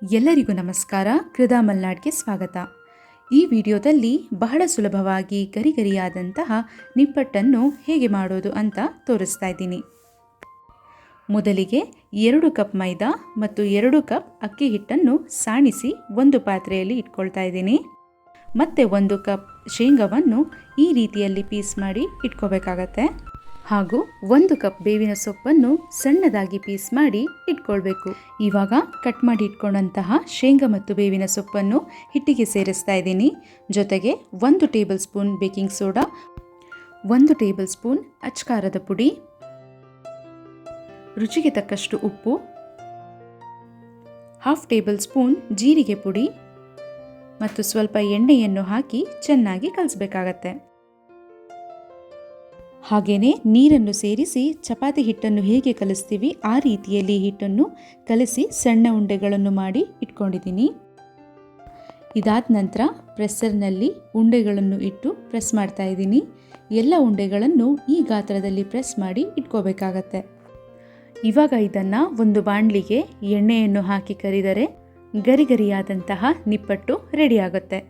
ಎಲ್ಲರಿಗೂ ನಮಸ್ಕಾರ. ಕೃದಾ ಮಲ್ನಾಡ್ಗೆ ಸ್ವಾಗತ. ಈ ವಿಡಿಯೋದಲ್ಲಿ ಬಹಳ ಸುಲಭವಾಗಿ ಗರಿಗರಿಯಾದಂತಹ ನಿಪ್ಪಟ್ಟನ್ನು ಹೇಗೆ ಮಾಡೋದು ಅಂತ ತೋರಿಸ್ತಾ ಇದ್ದೀನಿ. ಮೊದಲಿಗೆ 2 ಕಪ್ ಮೈದಾ ಮತ್ತು 2 ಕಪ್ ಅಕ್ಕಿ ಹಿಟ್ಟನ್ನು ಸಾಣಿಸಿ ಒಂದು ಪಾತ್ರೆಯಲ್ಲಿ ಇಟ್ಕೊಳ್ತಾ ಇದ್ದೀನಿ. ಮತ್ತೆ 1 ಕಪ್ ಶೇಂಗಾವನ್ನು ಈ ರೀತಿಯಲ್ಲಿ ಪೀಸ್ ಮಾಡಿ ಇಟ್ಕೋಬೇಕಾಗತ್ತೆ. ಹಾಗೂ 1 ಕಪ್ ಬೇವಿನ ಸೊಪ್ಪನ್ನು ಸಣ್ಣದಾಗಿ ಪೀಸ್ ಮಾಡಿ ಇಟ್ಕೊಳ್ಬೇಕು. ಇವಾಗ ಕಟ್ ಮಾಡಿ ಇಟ್ಕೊಂಡಂತಹ ಶೇಂಗಾ ಮತ್ತು ಬೇವಿನ ಸೊಪ್ಪನ್ನು ಹಿಟ್ಟಿಗೆ ಸೇರಿಸ್ತಾ ಇದ್ದೀನಿ. ಜೊತೆಗೆ 1 tablespoon baking soda, 1 tablespoon ಅಚ್ಕಾರದ ಪುಡಿ, ರುಚಿಗೆ ತಕ್ಕಷ್ಟು ಉಪ್ಪು, 1/2 ಟೇಬಲ್ ಸ್ಪೂನ್ ಜೀರಿಗೆ ಪುಡಿ ಮತ್ತು ಸ್ವಲ್ಪ ಎಣ್ಣೆಯನ್ನು ಹಾಕಿ ಚೆನ್ನಾಗಿ ಕಲಿಸಬೇಕಾಗತ್ತೆ. ಹಾಗೆಯೇ ನೀರನ್ನು ಸೇರಿಸಿ ಚಪಾತಿ ಹಿಟ್ಟನ್ನು ಹೇಗೆ ಕಲಿಸ್ತೀವಿ ಆ ರೀತಿಯಲ್ಲಿ ಹಿಟ್ಟನ್ನು ಕಲಸಿ ಸಣ್ಣ ಉಂಡೆಗಳನ್ನು ಮಾಡಿ ಇಟ್ಕೊಂಡಿದ್ದೀನಿ. ಇದಾದ ನಂತರ ಪ್ರೆಸ್ಸರ್ನಲ್ಲಿ ಉಂಡೆಗಳನ್ನು ಇಟ್ಟು ಪ್ರೆಸ್ ಮಾಡ್ತಾ ಇದ್ದೀನಿ. ಎಲ್ಲ ಉಂಡೆಗಳನ್ನು ಈ ಗಾತ್ರದಲ್ಲಿ ಪ್ರೆಸ್ ಮಾಡಿ ಇಟ್ಕೋಬೇಕಾಗತ್ತೆ. ಇವಾಗ ಇದನ್ನು ಒಂದು ಬಾಣಲಿಗೆ ಎಣ್ಣೆಯನ್ನು ಹಾಕಿ ಕರಿದರೆ ಗರಿಗರಿಯಾದಂತಹ ನಿಪ್ಪಟ್ಟು ರೆಡಿಯಾಗುತ್ತೆ.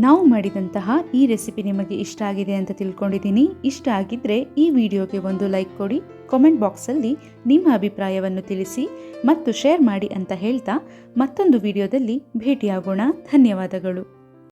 ನಾವು ಮಾಡಿದಂತಹ ಈ ರೆಸಿಪಿ ನಿಮಗೆ ಇಷ್ಟ ಆಗಿದೆ ಅಂತ ತಿಳ್ಕೊಂಡಿದ್ದೀನಿ. ಇಷ್ಟ ಆಗಿದ್ದರೆ ಈ ವಿಡಿಯೋಗೆ ಒಂದು ಲೈಕ್ ಕೊಡಿ, ಕಾಮೆಂಟ್ ಬಾಕ್ಸಲ್ಲಿ ನಿಮ್ಮ ಅಭಿಪ್ರಾಯವನ್ನು ತಿಳಿಸಿ ಮತ್ತು ಶೇರ್ ಮಾಡಿ ಅಂತ ಹೇಳ್ತಾ ಮತ್ತೊಂದು ವಿಡಿಯೋದಲ್ಲಿ ಭೇಟಿಯಾಗೋಣ. ಧನ್ಯವಾದಗಳು.